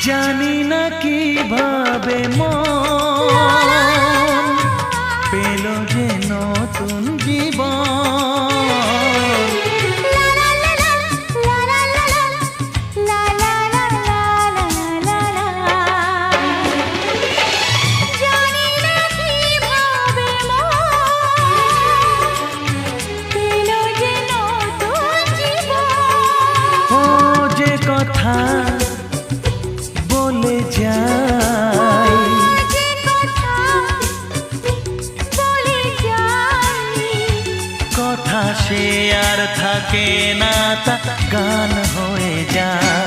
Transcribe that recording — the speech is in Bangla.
জানি না কিভাবে মন পেল যে নতুন জীবন। ও যে কথা বলে যাই, কথা সে আর থাকে না, তা গান হয়ে যায়।